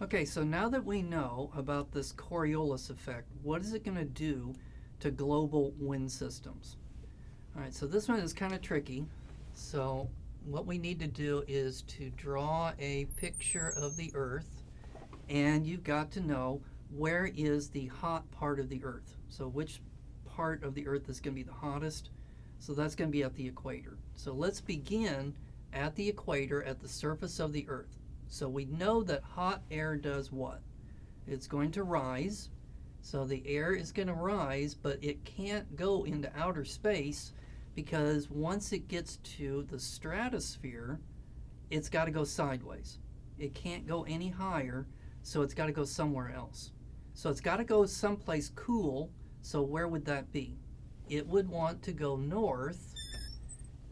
Okay, so now that we know about this Coriolis effect, what is it going to do to global wind systems? All right, so this one is kind of tricky. So what we need to do is to draw a picture of the Earth, and you've got to know where is the hot part of the Earth. So which part of the Earth is going to be the hottest? So that's going to be at the equator. So let's begin at the equator, at the surface of the Earth. So we know that hot air does what? It's going to rise. So the air is going to rise, but it can't go into outer space because once it gets to the stratosphere, it's got to go sideways. It can't go any higher, so it's got to go somewhere else. So it's got to go someplace cool. So where would that be? It would want to go north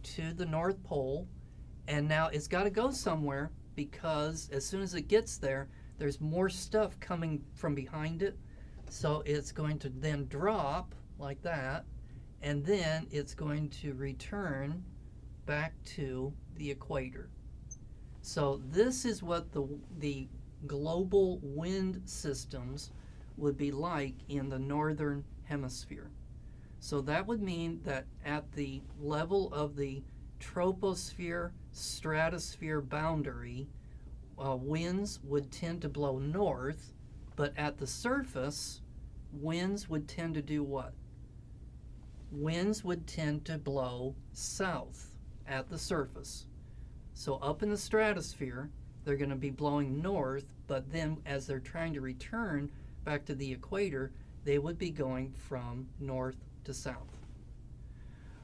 to the North Pole, and now it's got to go somewhere because as soon as it gets there, there's more stuff coming from behind it. So it's going to then drop like that, and then it's going to return back to the equator. So this is what the global wind systems would be like in the northern hemisphere. So that would mean that at the level of the troposphere stratosphere boundary, winds would tend to blow north, but at the surface, winds would tend to do what? Winds would tend to blow south at the surface. So up in the stratosphere, they're going to be blowing north, but then as they're trying to return back to the equator, they would be going from north to south.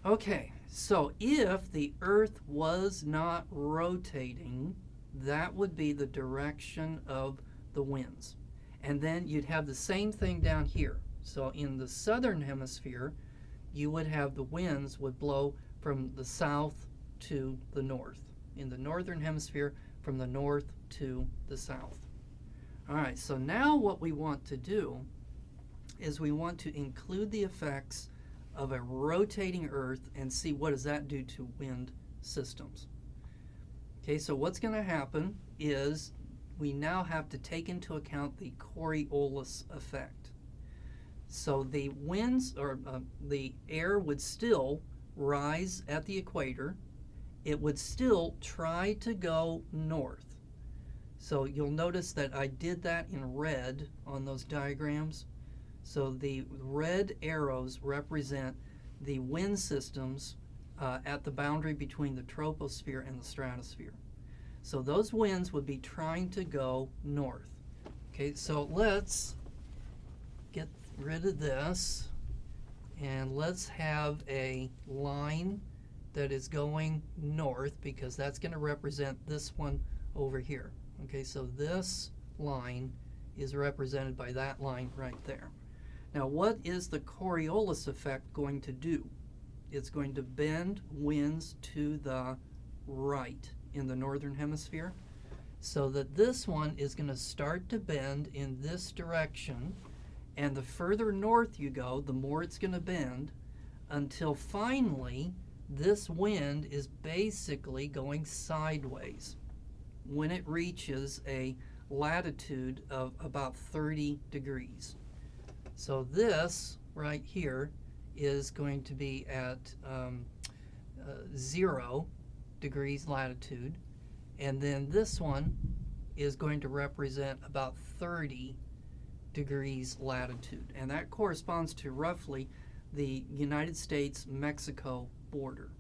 Okay, so if the Earth was not rotating, that would be the direction of the winds. And then you'd have the same thing down here. So in the southern hemisphere, you would have the winds would blow from the south to the north. In the northern hemisphere, from the north to the south. All right, so now what we want to do is we want to include the effects of a rotating Earth and see what does that do to wind systems. Okay, so what's going to happen is we now have to take into account the Coriolis effect. So the winds, or the air would still rise at the equator. It would still try to go north. So you'll notice that I did that in red on those diagrams. So the red arrows represent the wind systems at the boundary between the troposphere and the stratosphere. So those winds would be trying to go north. Okay, so let's get rid of this and let's have a line that is going north because that's going to represent this one over here. Okay, so this line is represented by that line right there. Now, what is the Coriolis effect going to do? It's going to bend winds to the right in the northern hemisphere, so that this one is going to start to bend in this direction, and the further north you go, the more it's going to bend, until finally this wind is basically going sideways when it reaches a latitude of about 30 degrees. So this right here is going to be at 0 degrees latitude, and then this one is going to represent about 30 degrees latitude, and that corresponds to roughly the United States-Mexico border,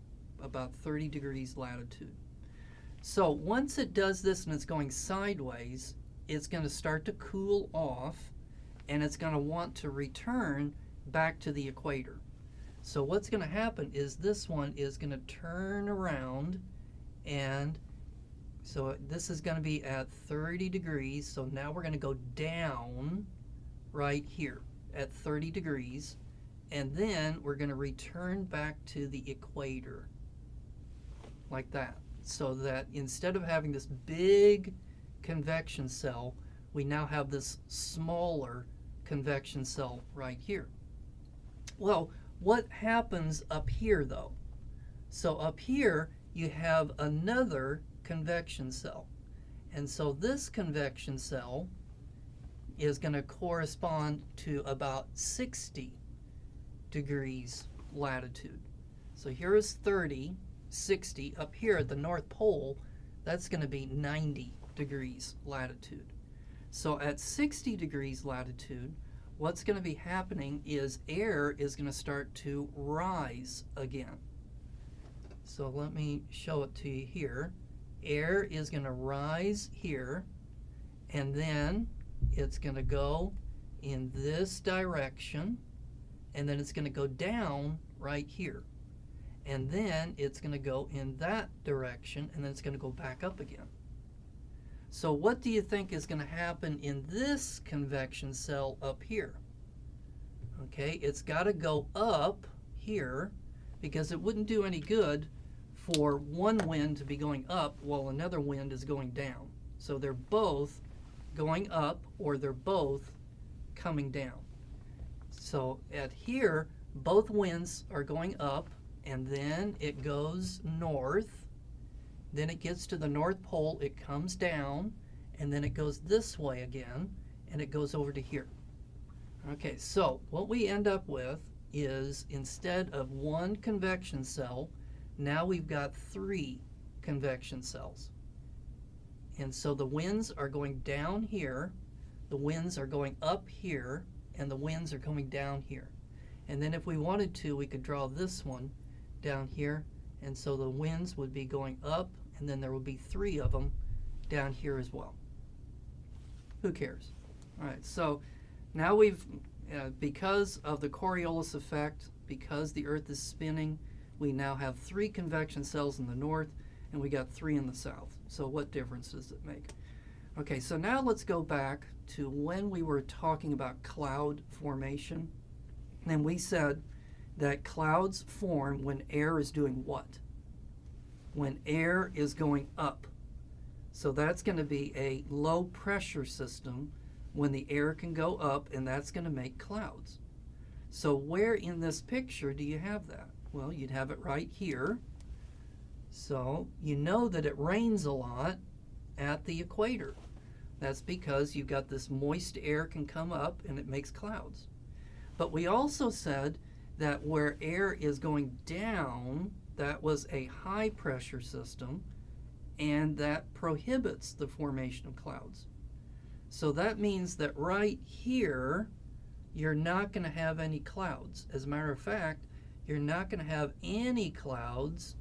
about 30 degrees latitude. So once it does this and it's going sideways, it's going to start to cool off, and it's going to want to return back to the equator. So what's going to happen is this one is going to turn around, and so this is going to be at 30 degrees. So now we're going to go down right here at 30 degrees, and then we're going to return back to the equator like that. So that instead of having this big convection cell, we now have this smaller convection cell right here. Well, what happens up here though? So up here you have another convection cell, And so this convection cell is going to correspond to about 60 degrees latitude. So here is 30, 60. Up here at the North Pole, that's going to be 90 degrees latitude. So at 60 degrees latitude, what's going to be happening is air is going to start to rise again. So let me show it to you here. Air is going to rise here, and then it's going to go in this direction, and then it's going to go down right here. And then it's going to go in that direction, and then it's going to go back up again. So what do you think is going to happen in this convection cell up here? Okay, it's got to go up here, because it wouldn't do any good for one wind to be going up while another wind is going down. So they're both going up, or they're both coming down. So at here, both winds are going up, and then it goes north. Then it gets to the North Pole, it comes down, and then it goes this way again, and it goes over to here. Okay, so what we end up with is, instead of one convection cell, now we've got 3 convection cells. And so the winds are going down here, the winds are going up here, and the winds are coming down here. And then if we wanted to, we could draw this one down here, and so the winds would be going up, and then there would be 3 of them down here as well. Who cares? All right, so now we've, because of the Coriolis effect, because the Earth is spinning, we now have 3 convection cells in the north, and we got 3 in the south. So what difference does it make? Okay, so now let's go back to when we were talking about cloud formation. And we said that clouds form when air is doing what? When air is going up. So that's going to be a low pressure system when the air can go up, and that's going to make clouds. So where in this picture do you have that? Well, you'd have it right here. So you know that it rains a lot at the equator. That's because you've got this moist air can come up and it makes clouds. But we also said that where air is going down, that was a high pressure system, and that prohibits the formation of clouds. So that means that right here, you're not going to have any clouds. As a matter of fact, you're not going to have any clouds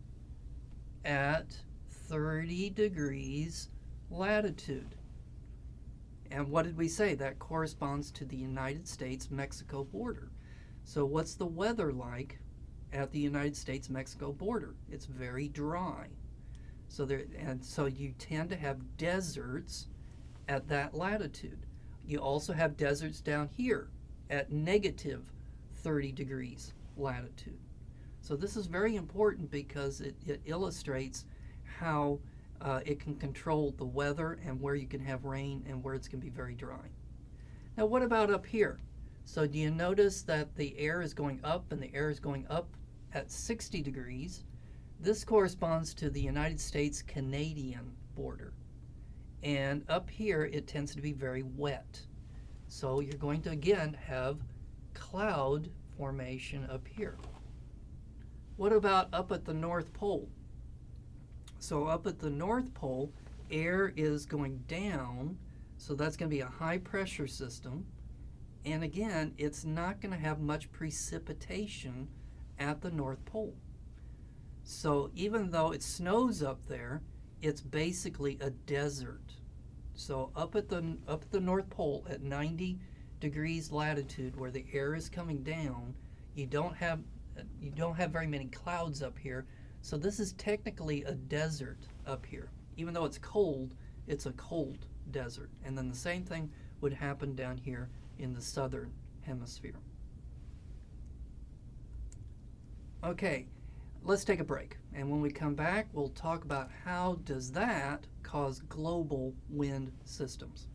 at 30 degrees latitude. And what did we say? That corresponds to the United States-Mexico border. So what's the weather like at the United States-Mexico border? It's very dry. So so you tend to have deserts at that latitude. You also have deserts down here at negative 30 degrees latitude. So this is very important because it illustrates how it can control the weather and where you can have rain and where it's going to be very dry. Now what about up here? So do you notice that the air is going up, and the air is going up at 60 degrees? This corresponds to the United States-Canadian border. And up here it tends to be very wet. So you're going to again have cloud formation up here. What about up at the North Pole? So up at the North Pole, air is going down, so that's going to be a high pressure system. And again, it's not going to have much precipitation at the North Pole. So even though it snows up there, it's basically a desert. So up at the North Pole at 90 degrees latitude, where the air is coming down, you don't have very many clouds up here. So this is technically a desert up here. Even though it's a cold desert. And then the same thing would happen down here in the southern hemisphere. Okay, let's take a break. And when we come back, we'll talk about how does that cause global wind systems.